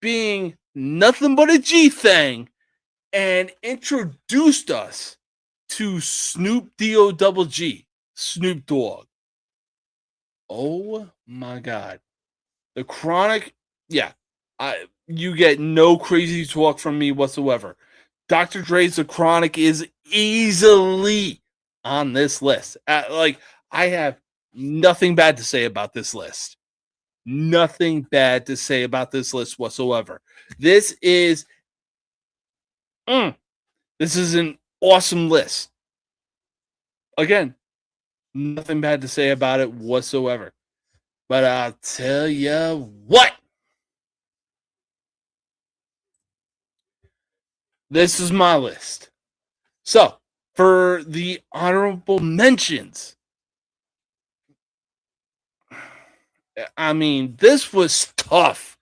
S1: being Nothing But a G Thing, and introduced us to Snoop D-O-double-G, Snoop Dogg. Oh my God. The Chronic, yeah, you get no crazy talk from me whatsoever. Dr. Dre's The Chronic is easily on this list. I have nothing bad to say about this list. Nothing bad to say about this list whatsoever. This is an awesome list. Again, nothing bad to say about it whatsoever. But I'll tell you what. This is my list. So, for the honorable mentions, I mean, this was tough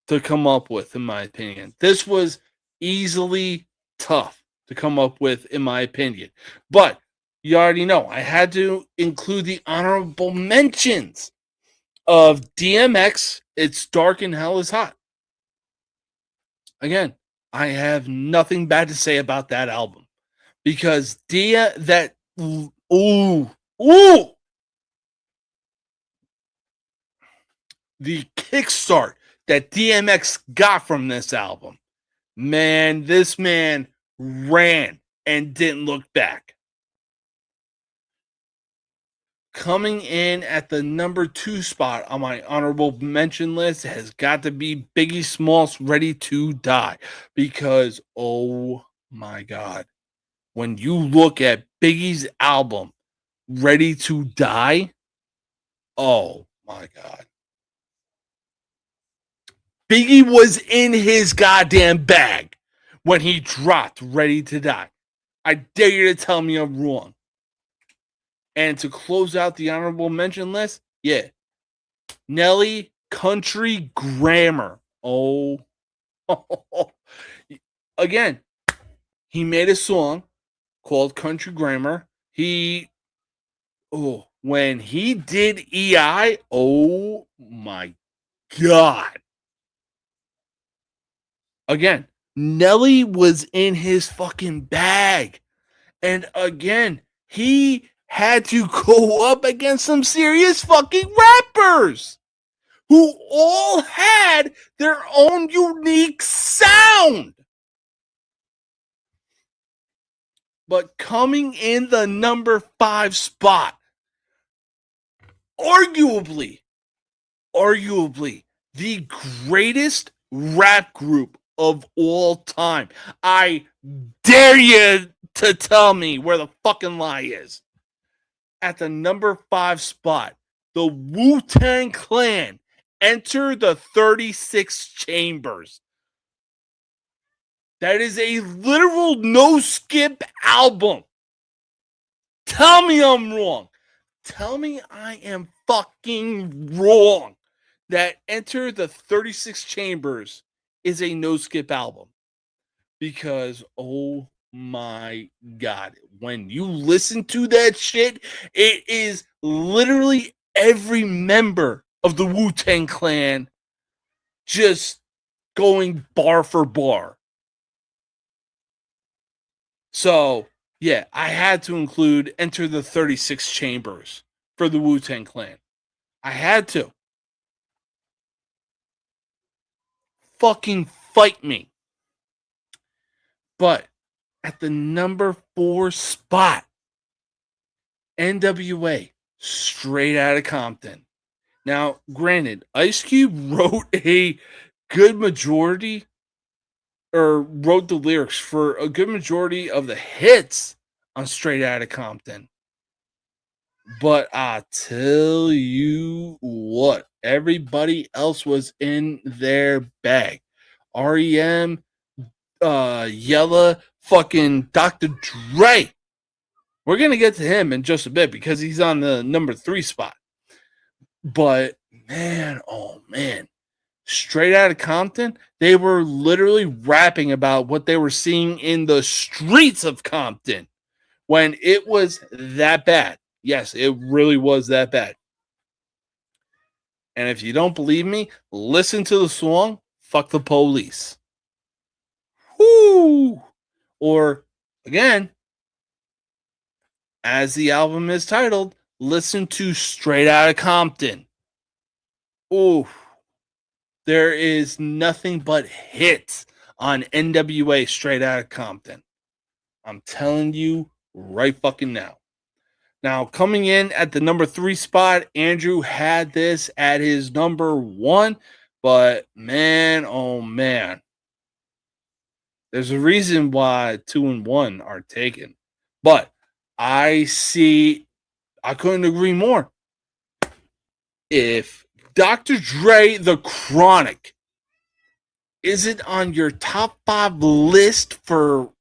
S1: to come up with, in my opinion. This was easily tough to come up with, in my opinion. But you already know, I had to include the honorable mentions of DMX, It's Dark and Hell is Hot. Again, I have nothing bad to say about that album. Because the kickstart that DMX got from this album, man, this man ran and didn't look back. Coming in at the number 2 spot on my honorable mention list has got to be Biggie Smalls' Ready to Die. Because, oh my God, when you look at Biggie's album, Ready to Die, oh my God. Biggie was in his goddamn bag when he dropped Ready to Die. I dare you to tell me I'm wrong. And to close out the honorable mention list, yeah, Nelly, Country Grammar. Oh. Again, he made a song called Country Grammar. When he did EI, oh my God. Again, Nelly was in his fucking bag. And again, he had to go up against some serious fucking rappers who all had their own unique sound. But coming in the number 5 spot, arguably the greatest rap group of all time. I dare you to tell me where the fucking lie is. At the number 5 spot, the Wu-Tang Clan enter the 36 chambers. That is a literal no-skip album. Tell me I'm wrong. Tell me I am fucking wrong that Enter the 36 Chambers is a no-skip album. Because, oh my God, when you listen to that shit, it is literally every member of the Wu-Tang Clan just going bar for bar. So, yeah, I had to include Enter the 36 Chambers for the Wu-Tang Clan. I had to. Fucking fight me. But at the number 4 spot, NWA, Straight Outta Compton. Now, granted, Ice Cube wrote a good majority, or wrote the lyrics for a good majority of the hits on Straight Outta Compton. But I tell you what, everybody else was in their bag. REM, Yella, fucking Dr. Dre. We're going to get to him in just a bit because he's on the number 3 spot. But, man, oh, man. Straight Outta Compton, they were literally rapping about what they were seeing in the streets of Compton when it was that bad. Yes, it really was that bad. And if you don't believe me, listen to the song, Fuck the Police. Woo! Or, again, as the album is titled, listen to Straight Outta Compton. Ooh. There is nothing but hits on NWA Straight Outta Compton. I'm telling you right fucking now. Now, coming in at the number 3 spot, Andrew had this at his number 1, but man, oh man. There's a reason why 2 and 1 are taken. But I couldn't agree more. If Dr. Dre, The Chronic, isn't on your top 5 list for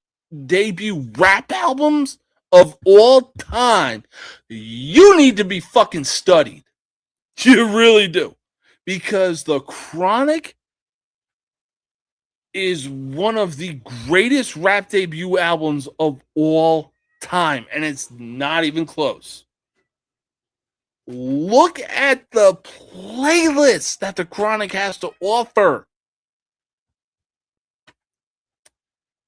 S1: debut rap albums of all time, you need to be fucking studied. You really do. Because The Chronic is one of the greatest rap debut albums of all time, and it's not even close. Look at the playlist that The Chronic has to offer.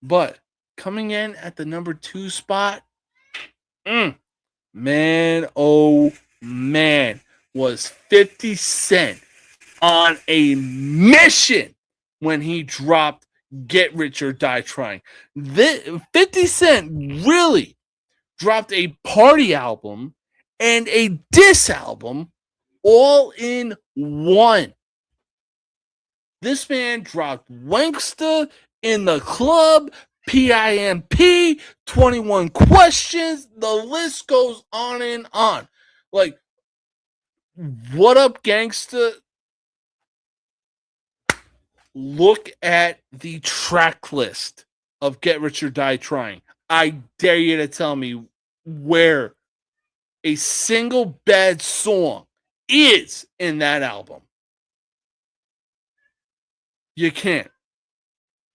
S1: But coming in at the number 2 spot, man, oh man, was 50 Cent on a mission when he dropped Get Rich or Die Trying. 50 Cent really dropped a party album and a diss album all in one. This man dropped Wanksta, In the Club, PIMP, 21 Questions. The list goes on and on. Like, What Up Gangsta? Look at the track list of Get Rich or Die Trying. I dare you to tell me where a single bad song is in that album. You can't.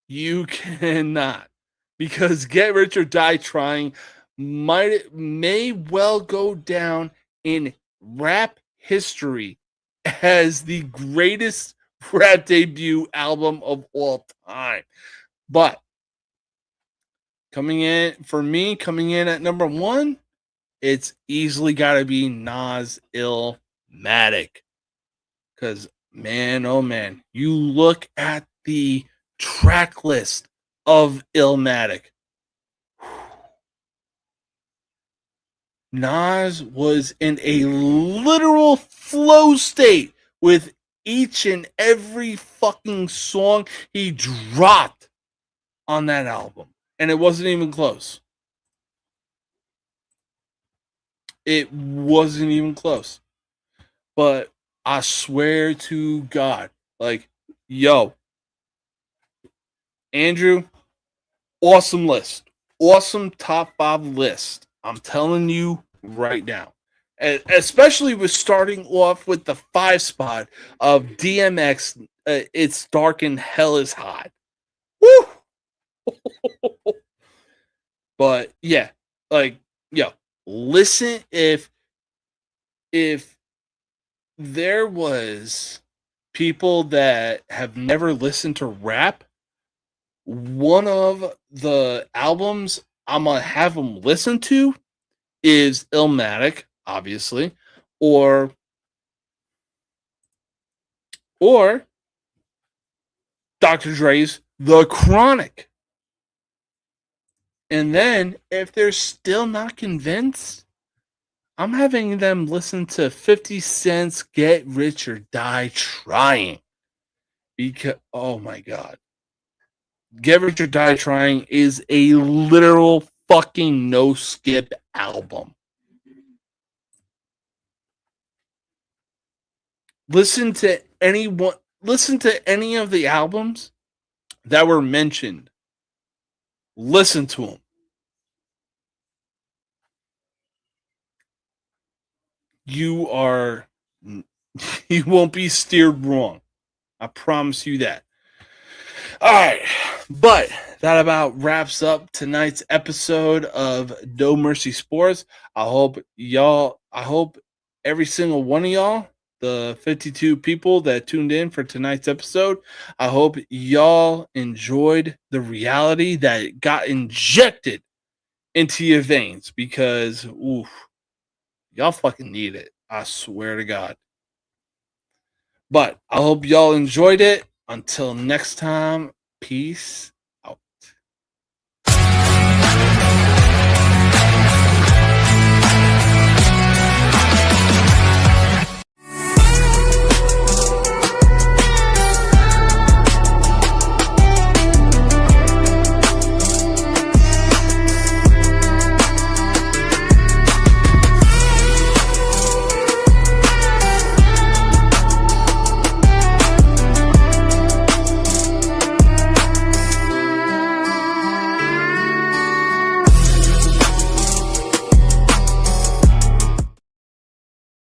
S1: You cannot. Because Get Rich or Die Trying may well go down in rap history as the greatest rap debut album of all time. But coming in at number one, it's easily got to be Nas Illmatic. Because, man, oh man, you look at the track list of Illmatic. Nas was in a literal flow state with each and every fucking song he dropped on that album. And it wasn't even close. It wasn't even close. But I swear to God, like, yo, Andrew, awesome list. Awesome top 5 list. I'm telling you right now. Especially with starting off with the 5 spot of DMX, It's Dark and Hell is Hot. Woo! But yeah, like, yo, listen, if there was people that have never listened to rap, one of the albums I'm gonna have them listen to is Illmatic, obviously, or Dr. Dre's The Chronic. And then if they're still not convinced, I'm having them listen to 50 Cent's Get Rich or Die Trying. Because, oh my God. Get Rich or Die Trying is a literal fucking no skip album. Listen to any of the albums that were mentioned. Listen to them. You won't be steered wrong. I promise you that. All right, but that about wraps up tonight's episode of No Mercy Sports. I hope every single one of y'all, the 52 people that tuned in for tonight's episode, I hope y'all enjoyed the reality that got injected into your veins, because oof, y'all fucking need it. I swear to God. But I hope y'all enjoyed it. Until next time, peace